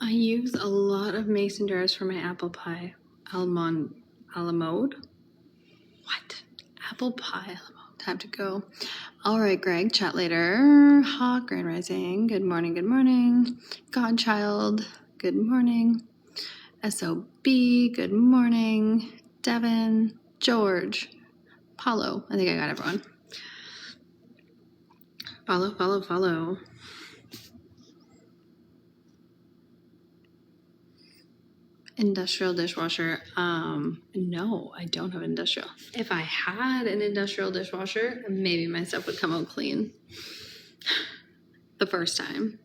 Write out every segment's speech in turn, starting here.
I use a lot of mason jars for my apple pie. Alamode? What? Apple pie. Time to go. All right, Greg, chat later. Hawk, Grand Rising. Good morning, good morning. Godchild, good morning. SOB, good morning. Devin, George, Paulo. I think I got everyone. Follow. Industrial dishwasher. No, I don't have industrial. If I had an industrial dishwasher, maybe my stuff would come out clean the first time.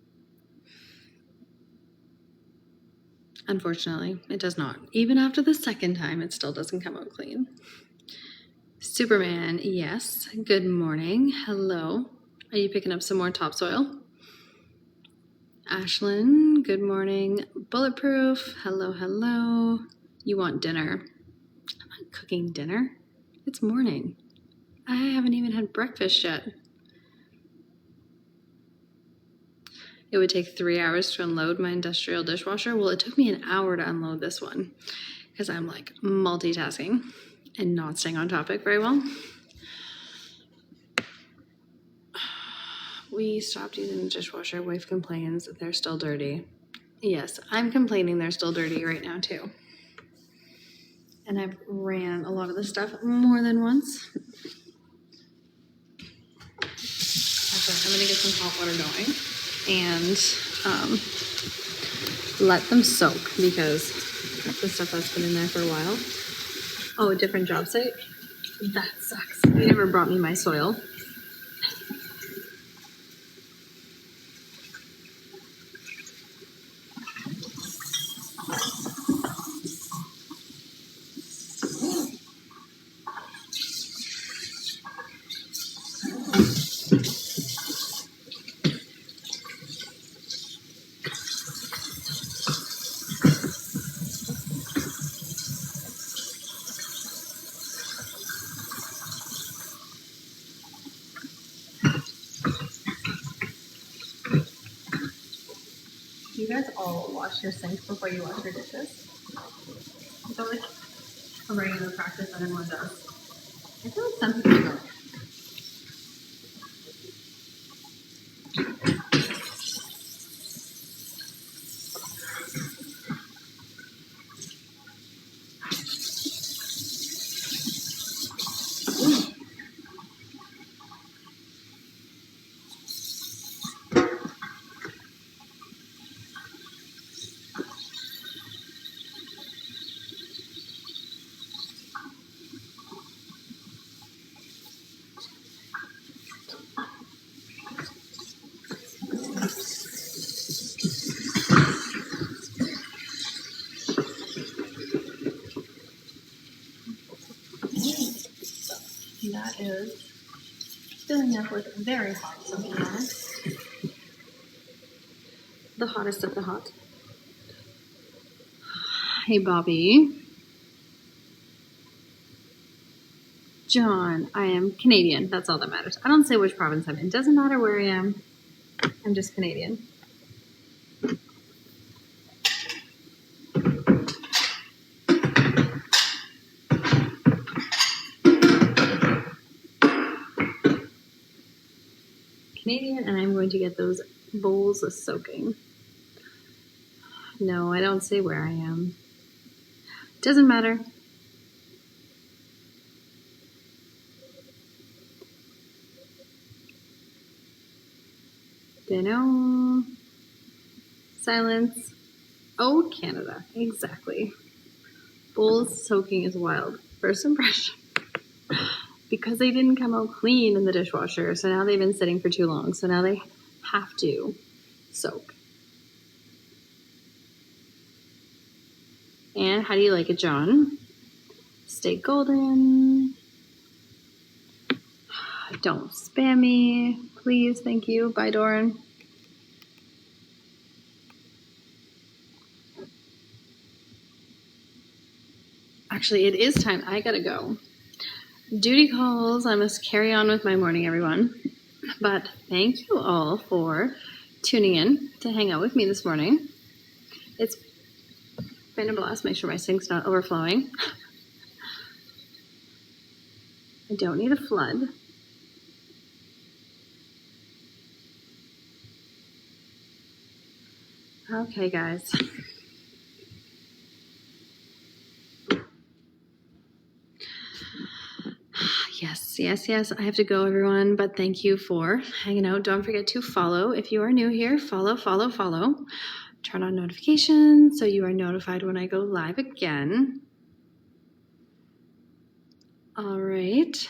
Unfortunately, it does not. Even after the second time, it still doesn't come out clean. Superman, yes. Good morning. Hello. Are you picking up some more topsoil? Ashlyn, good morning. Bulletproof, hello. You want dinner? I'm not cooking dinner. It's morning. I haven't even had breakfast yet. It would take 3 hours to unload my industrial dishwasher. Well, it took me an hour to unload this one because I'm like multitasking and not staying on topic very well. We stopped using the dishwasher. Wife complains that they're still dirty. Yes, I'm complaining they're still dirty right now too. And I've ran a lot of the stuff more than once. Okay, I'm gonna get some hot water going and let them soak because the stuff that's been in there for a while. Oh, a different job site? That sucks. You never brought me my soil. You guys all wash your sink before you wash your dishes? Is that like a regular practice that everyone does? I feel like some people don't. That is filling up with very hot soapy water. The hottest of the hot. Hey, Bobby. John, I am Canadian. That's all that matters. I don't say which province I'm in. Doesn't matter where I am. I'm just Canadian. Canadian, and I'm going to get those bowls soaking. No, I don't say where I am. Doesn't matter. Dano. Silence. Oh, Canada. Exactly. Bowls soaking is wild. First impression. Because they didn't come out clean in the dishwasher, so now they've been sitting for too long. So now they have to soak. And how do you like it, John? Stay golden. Don't spam me. Please, thank you. Bye, Doran. Actually, it is time. I gotta go. Duty calls. I must carry on with my morning, everyone. But thank you all for tuning in to hang out with me this morning. It's been a blast. Make sure my sink's not overflowing. I don't need a flood. Okay, guys. Yes. I have to go, everyone, but thank you for hanging out. Don't forget to follow. If you are new here, follow. Turn on notifications so you are notified when I go live again. All right.